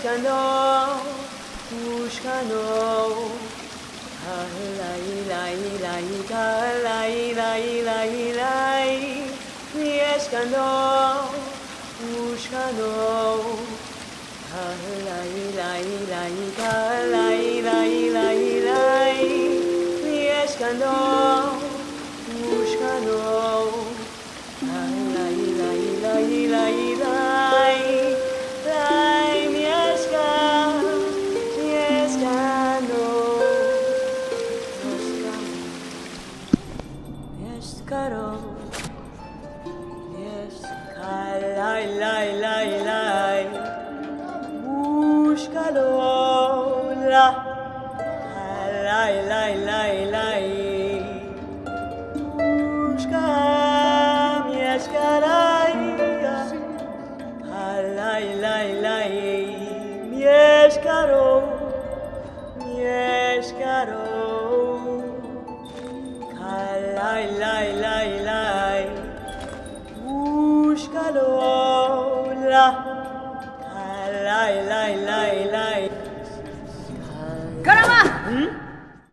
mieszkano, łóżkano. Laj, laj, laj, laj, laj, laj, laj. Mieszkano, łóżkano. Laj, laj, laj, laj, laj, laj, laj. Mieszkano, łóżkano. Laj, laj, laj, laj, laj. Laj, mieszkano. Mieszkano. Laj, laj, laj, laj. Łóżkano. Laj, laj, laj, laj. Łóżka mieszka, laj. Laj, laj, laj. Mieszkano. Mieszkano.